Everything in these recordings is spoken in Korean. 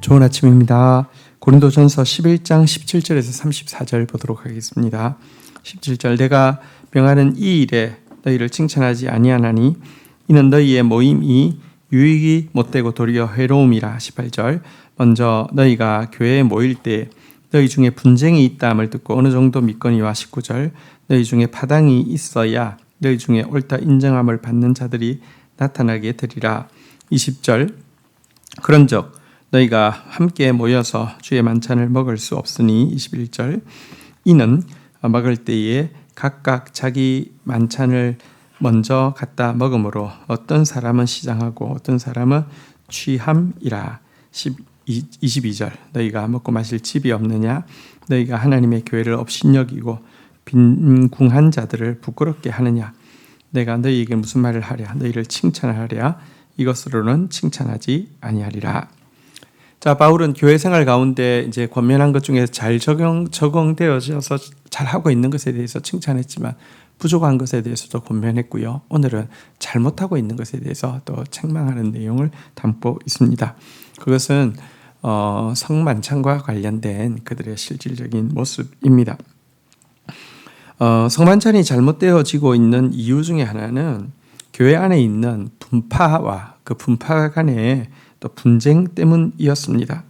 좋은 아침입니다. 고린도전서 11장 17절에서 34절 보도록 하겠습니다. 17절 내가 명하는 이 일에 너희를 칭찬하지 아니하나니 이는 너희의 모임이 유익이 못되고 도리어 해로움이라. 18절 먼저 너희가 교회에 모일 때 너희 중에 분쟁이 있다함을 듣고 어느 정도 믿거니와. 19절 너희 중에 파당이 있어야 너희 중에 옳다 인정함을 받는 자들이 나타나게 되리라. 20절 그런즉 너희가 함께 모여서 주의 만찬을 먹을 수 없으니. 21절 이는 먹을 때에 각각 자기 만찬을 먼저 갖다 먹으므로 어떤 사람은 시장하고 어떤 사람은 취함이라. 22절 너희가 먹고 마실 집이 없느냐. 너희가 하나님의 교회를 업신여기고 빈궁한 자들을 부끄럽게 하느냐. 내가 너희에게 무슨 말을 하랴. 너희를 칭찬하랴. 이것으로는 칭찬하지 아니하리라. 자, 바울은 교회 생활 가운데 이제 권면한 것 중에 잘 적용되어져서 잘 하고 있는 것에 대해서 칭찬했지만 부족한 것에 대해서도 권면했고요. 오늘은 잘못하고 있는 것에 대해서 또 책망하는 내용을 담고 있습니다. 그것은 성만찬과 관련된 그들의 실질적인 모습입니다. 성만찬이 잘못되어지고 있는 이유 중에 하나는 교회 안에 있는 분파와 그 분파 간의 또 분쟁 때문이었습니다.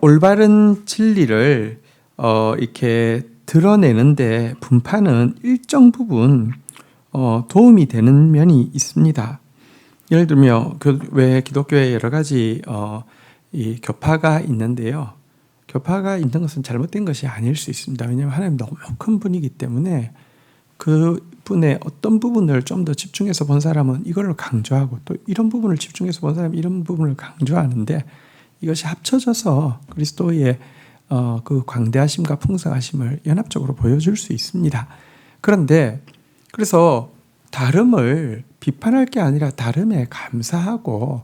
올바른 진리를 이렇게 드러내는데 분파는 일정 부분 도움이 되는 면이 있습니다. 예를 들면 왜 기독교에 여러 가지 이 교파가 있는데요. 교파가 있는 것은 잘못된 것이 아닐 수 있습니다. 왜냐하면 하나님 너무 큰 분이기 때문에 그 분의 어떤 부분을 좀 더 집중해서 본 사람은 이걸 강조하고 또 이런 부분을 집중해서 본 사람은 이런 부분을 강조하는데 이것이 합쳐져서 그리스도의 그 광대하심과 풍성하심을 연합적으로 보여줄 수 있습니다. 그런데 그래서 다름을 비판할 게 아니라 다름에 감사하고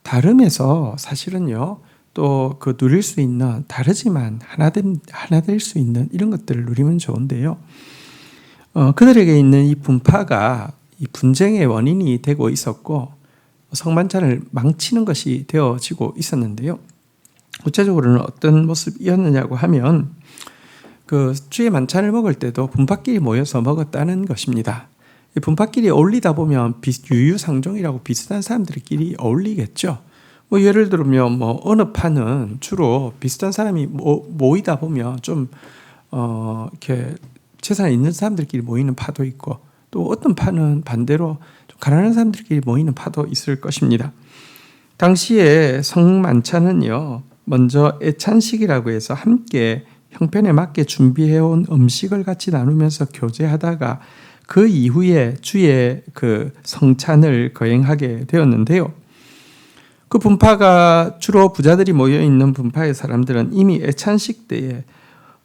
다름에서 사실은요 또 그 누릴 수 있는 다르지만 하나 될 수 있는 이런 것들을 누리면 좋은데요. 그들에게 있는 이 분파가 이 분쟁의 원인이 되고 있었고 성만찬을 망치는 것이 되어지고 있었는데요. 구체적으로는 어떤 모습이었느냐고 하면 그 주의 만찬을 먹을 때도 분파끼리 모여서 먹었다는 것입니다. 이 분파끼리 어울리다 보면 유유상종이라고 비슷한 사람들끼리 어울리겠죠. 뭐 예를 들면 뭐 어느 파는 주로 비슷한 사람이 모이다 보면 좀 이렇게 재산이 있는 사람들끼리 모이는 파도 있고 또 어떤 파는 반대로 좀 가난한 사람들끼리 모이는 파도 있을 것입니다. 당시에 성만찬은요 먼저 애찬식이라고 해서 함께 형편에 맞게 준비해온 음식을 같이 나누면서 교제하다가 그 이후에 주의 그 성찬을 거행하게 되었는데요. 그 분파가 주로 부자들이 모여 있는 분파의 사람들은 이미 애찬식 때에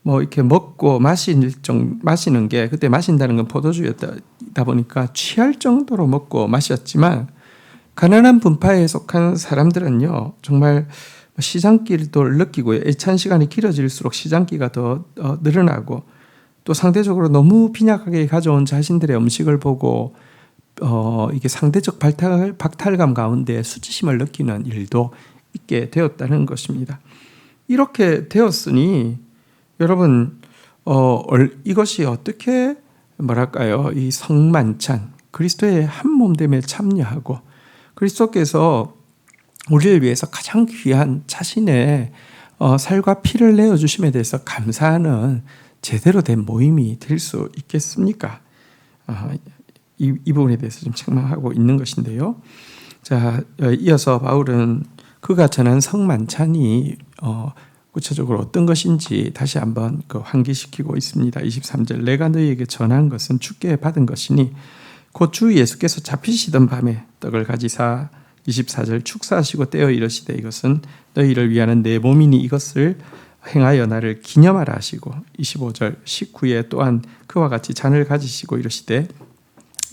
뭐 이렇게 먹고 마시는 게 그때 마신다는 건 포도주였다 보니까 취할 정도로 먹고 마셨지만 가난한 분파에 속한 사람들은요 정말 시장기도 느끼고요. 애찬 시간이 길어질수록 시장기가 더 늘어나고 또 상대적으로 너무 빈약하게 가져온 자신들의 음식을 보고 이게 상대적 박탈감 가운데 수치심을 느끼는 일도 있게 되었다는 것입니다. 이렇게 되었으니 여러분 이것이 어떻게 이 성만찬 그리스도의 한 몸됨에 참여하고 그리스도께서 우리를 위해서 가장 귀한 자신의 살과 피를 내어주심에 대해서 감사하는 제대로 된 모임이 될 수 있겠습니까? 이 부분에 대해서 좀 책망하고 있는 것인데요. 자, 이어서 바울은 그가 전한 성만찬이 구체적으로 어떤 것인지 다시 한번 환기시키고 있습니다. 23절 내가 너희에게 전한 것은 주께 받은 것이니 곧 주 예수께서 잡히시던 밤에 떡을 가지사 24절 축사하시고 떼어 이르시되 이것은 너희를 위하는 내 몸이니 이것을 행하여 나를 기념하라 하시고 25절 식후에 또한 그와 같이 잔을 가지시고 이르시되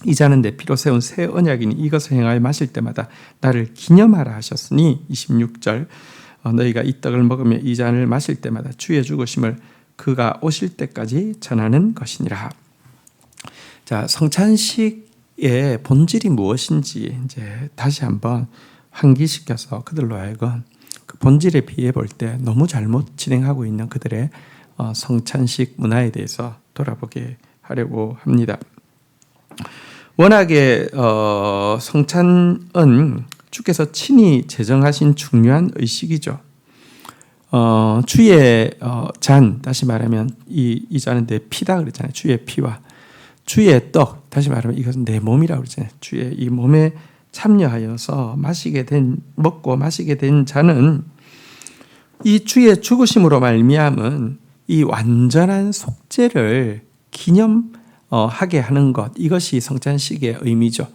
이 잔은 내 피로 세운 새 언약이니 이것을 행하여 마실 때마다 나를 기념하라 하셨으니 26절 너희가 이 떡을 먹으며 이 잔을 마실 때마다 주의 죽으심을 그가 오실 때까지 전하는 것이니라. 자, 성찬식의 본질이 무엇인지 이제 다시 한번 환기시켜서 그들로 하여금 그 본질에 비해 볼 때 너무 잘못 진행하고 있는 그들의 성찬식 문화에 대해서 돌아보게 하려고 합니다. 워낙에 성찬은 주께서 친히 제정하신 중요한 의식이죠. 주의 잔, 다시 말하면 이 잔은 내 피다 그랬잖아요. 주의 피와 주의 떡, 다시 말하면 이것은 내 몸이라고 그랬잖아요. 주의 이 몸에 참여하여서 먹고 마시게 된 잔은 이 주의 죽으심으로 말미암은 이 완전한 속죄를 기념하게 하는 것, 이것이 성찬식의 의미죠.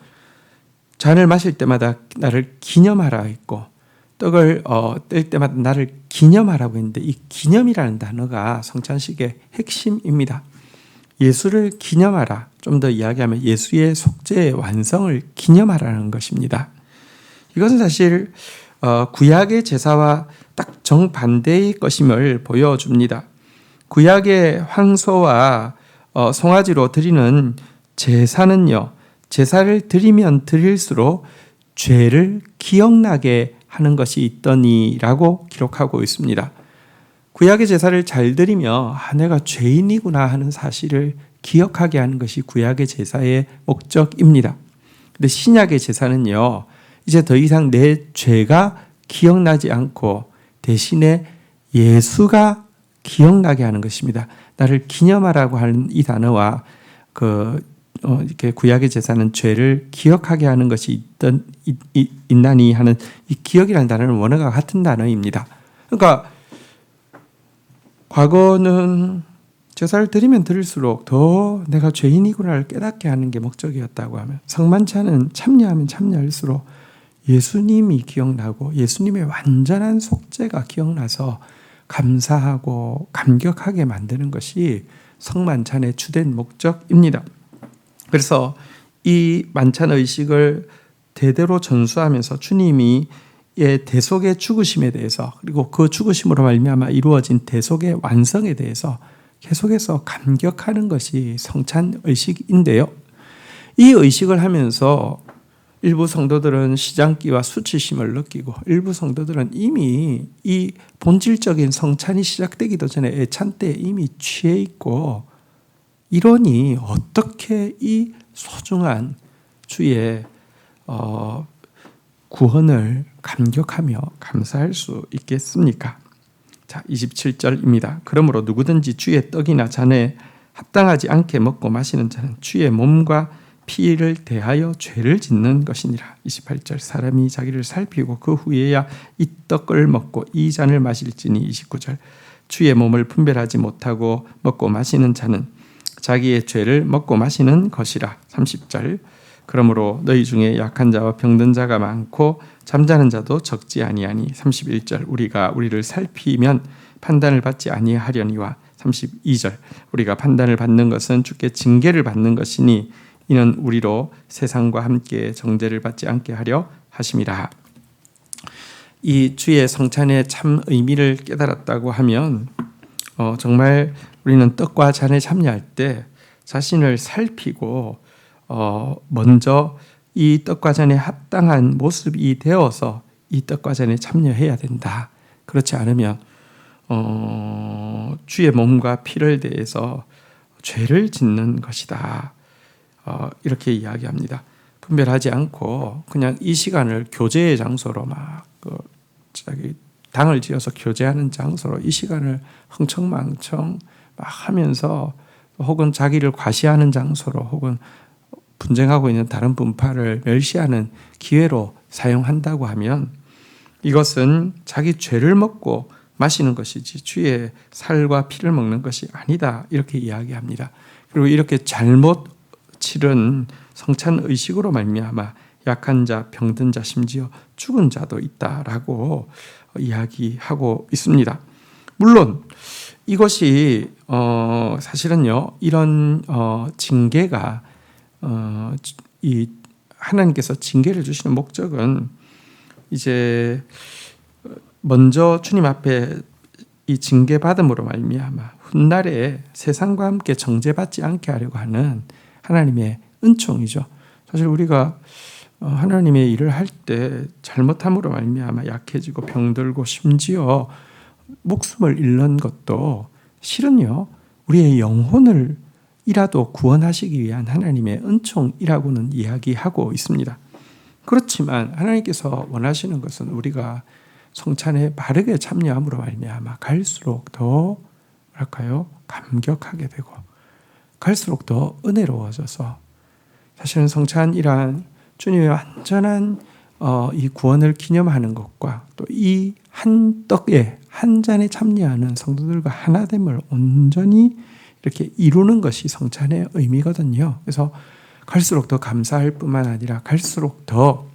잔을 마실 때마다 나를 기념하라 했고 떡을 뗄 때마다 나를 기념하라고 했는데 이 기념이라는 단어가 성찬식의 핵심입니다. 예수를 기념하라, 좀 더 이야기하면 예수의 속죄의 완성을 기념하라는 것입니다. 이것은 사실 구약의 제사와 딱 정반대의 것임을 보여줍니다. 구약의 황소와 송아지로 드리는 제사는요, 제사를 드리면 드릴수록 죄를 기억나게 하는 것이 있더니라고 기록하고 있습니다. 구약의 제사를 잘 드리며 내가 죄인이구나 하는 사실을 기억하게 하는 것이 구약의 제사의 목적입니다. 근데 신약의 제사는요, 이제 더 이상 내 죄가 기억나지 않고 대신에 예수가 기억나게 하는 것입니다. 나를 기념하라고 하는 이 단어와 이렇게 구약의 제사는 죄를 기억하게 하는 것이 있나니 하는 이 기억이라는 단어는 원어가 같은 단어입니다. 그러니까 과거는 제사를 드리면 드릴수록 더 내가 죄인이구나를 깨닫게 하는 게 목적이었다고 하면, 성만찬은 참여하면 참여할수록 예수님이 기억나고 예수님의 완전한 속죄가 기억나서 감사하고 감격하게 만드는 것이 성만찬의 주된 목적입니다. 그래서 이 만찬 의식을 대대로 전수하면서 주님이 대속의 죽으심에 대해서, 그리고 그 죽으심으로 말미암아 이루어진 대속의 완성에 대해서 계속해서 감격하는 것이 성찬 의식인데요. 이 의식을 하면서 일부 성도들은 시장기와 수치심을 느끼고, 일부 성도들은 이미 이 본질적인 성찬이 시작되기도 전에 애찬 때 이미 취해 있고, 이러니 어떻게 이 소중한 주의 구원을 감격하며 감사할 수 있겠습니까? 자, 27절입니다. 그러므로 누구든지 주의 떡이나 잔에 합당하지 않게 먹고 마시는 자는 주의 몸과 피를 대하여 죄를 짓는 것이니라. 28절, 사람이 자기를 살피고 그 후에야 이 떡을 먹고 이 잔을 마실지니. 29절, 주의 몸을 분별하지 못하고 먹고 마시는 자는 자기의 죄를 먹고 마시는 것이라. 30절, 그러므로 너희 중에 약한 자와 병든 자가 많고 잠자는 자도 적지 아니하니. 31절, 우리가 우리를 살피면 판단을 받지 아니하려니와. 32절, 우리가 판단을 받는 것은 주께 징계를 받는 것이니 이는 우리로 세상과 함께 정죄를 받지 않게 하려 하심이라. 이 주의 성찬의 참 의미를 깨달았다고 하면 정말 우리는 떡과 잔에 참여할 때 자신을 살피고 먼저 이 떡과 잔에 합당한 모습이 되어서 이 떡과 잔에 참여해야 된다. 그렇지 않으면 주의 몸과 피를 대해서 죄를 짓는 것이다. 이렇게 이야기합니다. 분별하지 않고 그냥 이 시간을 교제의 장소로 자기 당을 지어서 교제하는 장소로 이 시간을 흥청망청 막 하면서, 혹은 자기를 과시하는 장소로, 혹은 분쟁하고 있는 다른 분파를 멸시하는 기회로 사용한다고 하면 이것은 자기 죄를 먹고 마시는 것이지 주의 살과 피를 먹는 것이 아니다. 이렇게 이야기합니다. 그리고 이렇게 잘못 치른 성찬 의식으로 말미암아 약한 자, 병든 자, 심지어 죽은 자도 있다라고 이야기하고 있습니다. 물론 이것이 사실은요, 이런 징계가 이 하나님께서 징계를 주시는 목적은 이제 먼저 주님 앞에 이 징계 받음으로 말미암아 훗날에 세상과 함께 정죄받지 않게 하려고 하는 하나님의 은총이죠. 사실 우리가 하나님의 일을 할 때 잘못함으로 말미암아 약해지고 병들고 심지어 목숨을 잃는 것도 실은요, 우리의 영혼을 이라도 구원하시기 위한 하나님의 은총이라고는 이야기하고 있습니다. 그렇지만 하나님께서 원하시는 것은 우리가 성찬에 바르게 참여함으로 말미암아 갈수록 더 감격하게 되고 갈수록 더 은혜로워져서, 사실은 성찬이란 주님의 완전한 이 구원을 기념하는 것과 또 이 한 떡에 한 잔에 참여하는 성도들과 하나됨을 온전히 이렇게 이루는 것이 성찬의 의미거든요. 그래서 갈수록 더 감사할 뿐만 아니라 갈수록 더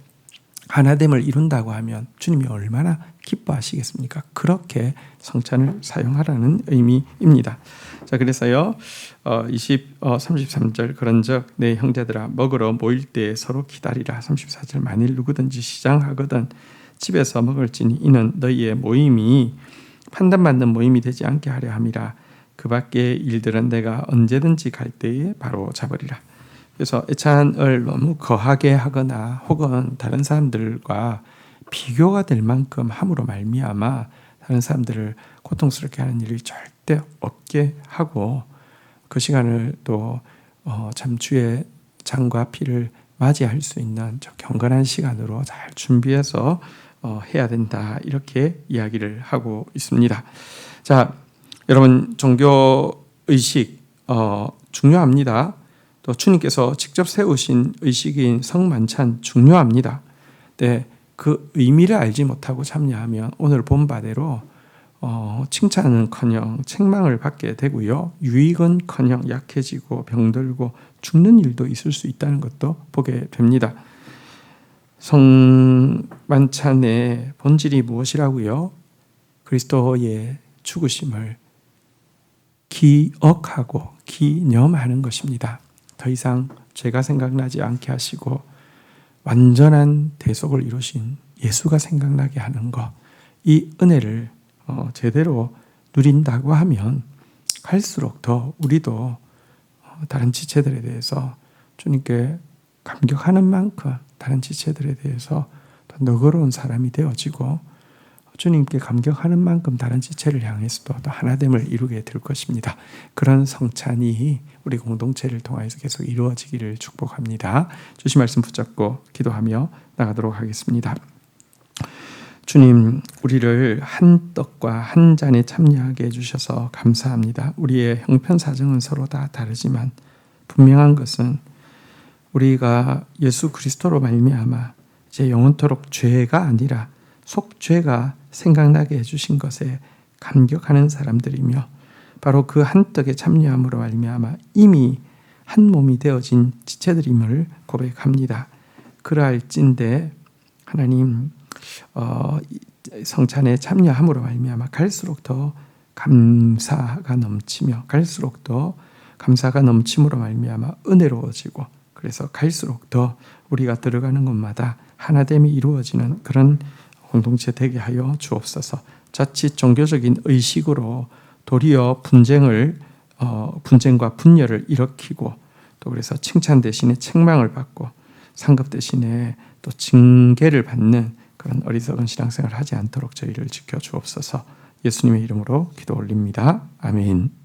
하나됨을 이룬다고 하면 주님이 얼마나 기뻐하시겠습니까? 그렇게 성찬을 사용하라는 의미입니다. 자, 그래서요, 33절 그런즉 내 형제들아 먹으러 모일 때에 서로 기다리라. 34절 만일 누구든지 시장하거든 집에서 먹을지니 이는 너희의 모임이 판단받는 모임이 되지 않게 하려 함이라. 그 밖의 일들은 내가 언제든지 갈 때에 바로 잡으리라. 그래서 애찬을 너무 거하게 하거나 혹은 다른 사람들과 비교가 될 만큼 함으로 말미암아 다른 사람들을 고통스럽게 하는 일이 절대 없게 하고, 그 시간을 또 참 주의 장과 피를 맞이할 수 있는 경건한 시간으로 잘 준비해서 해야 된다, 이렇게 이야기를 하고 있습니다. 자, 여러분, 종교 의식 중요합니다. 또 주님께서 직접 세우신 의식인 성만찬 중요합니다. 네, 그 의미를 알지 못하고 참여하면 오늘 본 바대로 칭찬은커녕 책망을 받게 되고요, 유익은커녕 약해지고 병들고 죽는 일도 있을 수 있다는 것도 보게 됩니다. 성만찬의 본질이 무엇이라고요? 그리스도의 죽으심을 기억하고 기념하는 것입니다. 더 이상 죄가 생각나지 않게 하시고 완전한 대속을 이루신 예수가 생각나게 하는 것, 이 은혜를 제대로 누린다고 하면 갈수록 더 우리도 다른 지체들에 대해서 주님께 감격하는 만큼 다른 지체들에 대해서 더 너그러운 사람이 되어지고, 주님께 감격하는 만큼 다른 지체를 향해서도 또 하나됨을 이루게 될 것입니다. 그런 성찬이 우리 공동체를 통해서 계속 이루어지기를 축복합니다. 주신 말씀 붙잡고 기도하며 나가도록 하겠습니다. 주님, 우리를 한 떡과 한 잔에 참여하게 해주셔서 감사합니다. 우리의 형편사정은 서로 다 다르지만 분명한 것은 우리가 예수 그리스도로 말미암아 이제 영원토록 죄가 아니라 속죄가 생각나게 해주신 것에 감격하는 사람들이며, 바로 그 한 떡에 참여함으로 말미암아 이미 한 몸이 되어진 지체들임을 고백합니다. 그러할진대 하나님, 성찬에 참여함으로 말미암아 갈수록 더 감사가 넘치며 갈수록 더 감사가 넘침으로 말미암아 은혜로워지고, 그래서 갈수록 더 우리가 들어가는 곳마다 하나됨이 이루어지는 그런 공동체 되게 하여 주옵소서. 자칫 종교적인 의식으로 도리어 분쟁과 분열을 일으키고, 또 그래서 칭찬 대신에 책망을 받고 상급 대신에 또 징계를 받는 그런 어리석은 신앙생활을 하지 않도록 저희를 지켜 주옵소서. 예수님의 이름으로 기도 올립니다. 아멘.